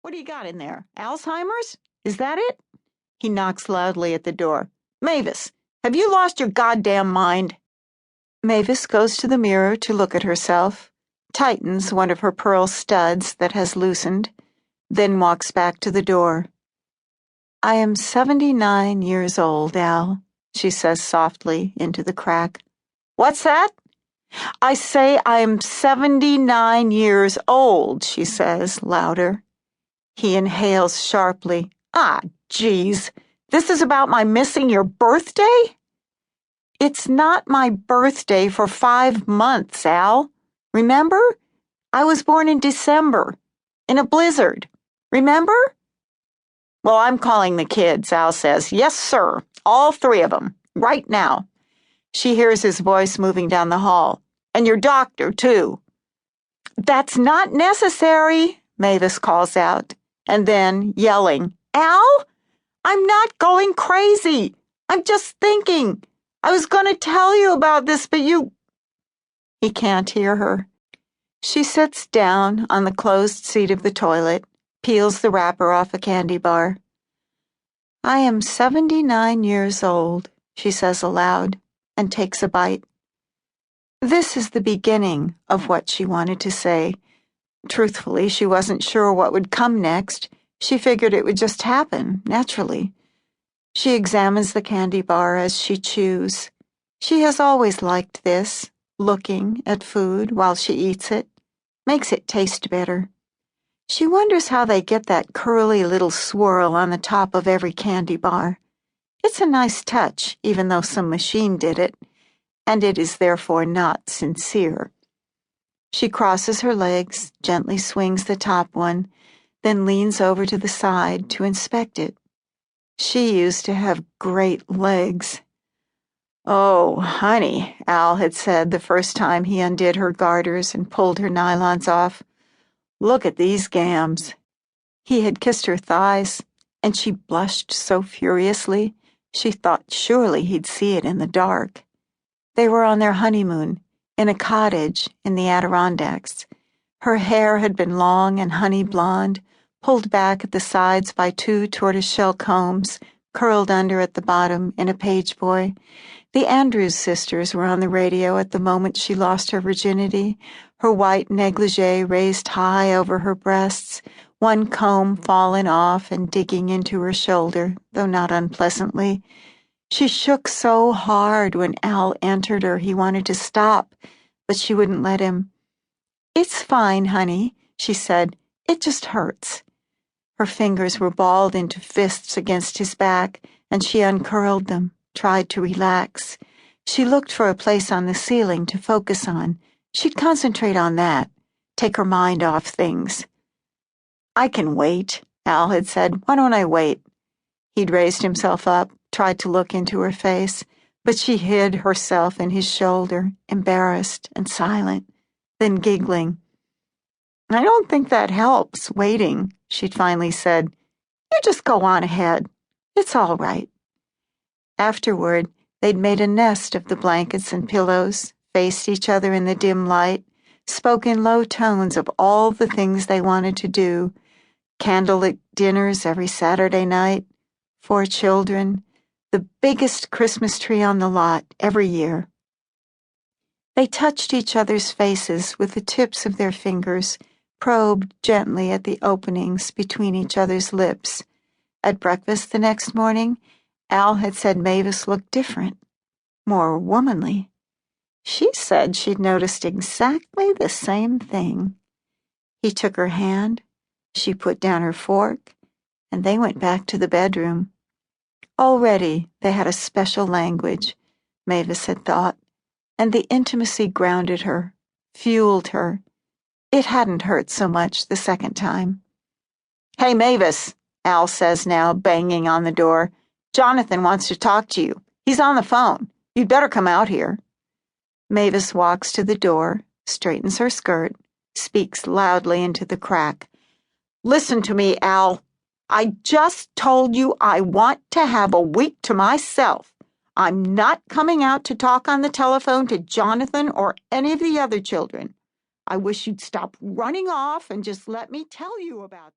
What do you got in there? Alzheimer's? Is that it? He knocks loudly at the door. Mavis, have you lost your goddamn mind? Mavis goes to the mirror to look at herself, tightens one of her pearl studs that has loosened, then walks back to the door. I am 79 years old, Al, she says softly into the crack. What's that? I say I am 79 years old, she says, louder. He inhales sharply. Ah, geez, this is about my missing your birthday? It's not my birthday for 5 months, Al. Remember? I was born in December, in a blizzard. Remember? Well, I'm calling the kids, Al says. Yes, sir. All 3 of them. Right now. She hears his voice moving down the hall. And your doctor, too. That's not necessary, Mavis calls out. And then, yelling, Al? I'm not going crazy. I'm just thinking. I was going to tell you about this, but you... He can't hear her. She sits down on the closed seat of the toilet, peels the wrapper off a candy bar. I am 79 years old, she says aloud, and takes a bite. This is the beginning of what she wanted to say. Truthfully, she wasn't sure what would come next. She figured it would just happen, naturally. She examines the candy bar as she chews. She has always liked this, looking at food while she eats it. Makes it taste better. She wonders how they get that curly little swirl on the top of every candy bar. It's a nice touch, even though some machine did it, and it is therefore not sincere. She crosses her legs, gently swings the top one, then leans over to the side to inspect it. She used to have great legs. Oh, honey, Al had said the first time he undid her garters and pulled her nylons off. Look at these gams. He had kissed her thighs, and she blushed so furiously, she thought surely he'd see it in the dark. They were on their honeymoon, in a cottage in the Adirondacks. Her hair had been long and honey blonde, pulled back at the sides by 2 tortoiseshell combs, curled under at the bottom in a page boy. The Andrews sisters were on the radio at the moment she lost her virginity, her white negligee raised high over her breasts, one comb fallen off and digging into her shoulder, though not unpleasantly. She shook so hard when Al entered her he wanted to stop, but she wouldn't let him. It's fine, honey, she said. It just hurts. Her fingers were balled into fists against his back, and she uncurled them, tried to relax. She looked for a place on the ceiling to focus on. She'd concentrate on that, take her mind off things. I can wait, Al had said. Why don't I wait? He'd raised himself up, tried to look into her face, but she hid herself in his shoulder, embarrassed and silent, then giggling. I don't think that helps, waiting, she'd finally said. You just go on ahead. It's all right. Afterward, they'd made a nest of the blankets and pillows, faced each other in the dim light, spoke in low tones of all the things they wanted to do, candlelit dinners every Saturday night, 4 children, the biggest Christmas tree on the lot every year. They touched each other's faces with the tips of their fingers, probed gently at the openings between each other's lips. At breakfast the next morning, Al had said Mavis looked different, more womanly. She said she'd noticed exactly the same thing. He took her hand, she put down her fork, and they went back to the bedroom. Already they had a special language, Mavis had thought, and the intimacy grounded her, fueled her. It hadn't hurt so much the second time. Hey, Mavis, Al says now, banging on the door. Jonathan wants to talk to you. He's on the phone. You'd better come out here. Mavis walks to the door, straightens her skirt, speaks loudly into the crack. Listen to me, Al. I just told you I want to have a week to myself. I'm not coming out to talk on the telephone to Jonathan or any of the other children. I wish you'd stop running off and just let me tell you about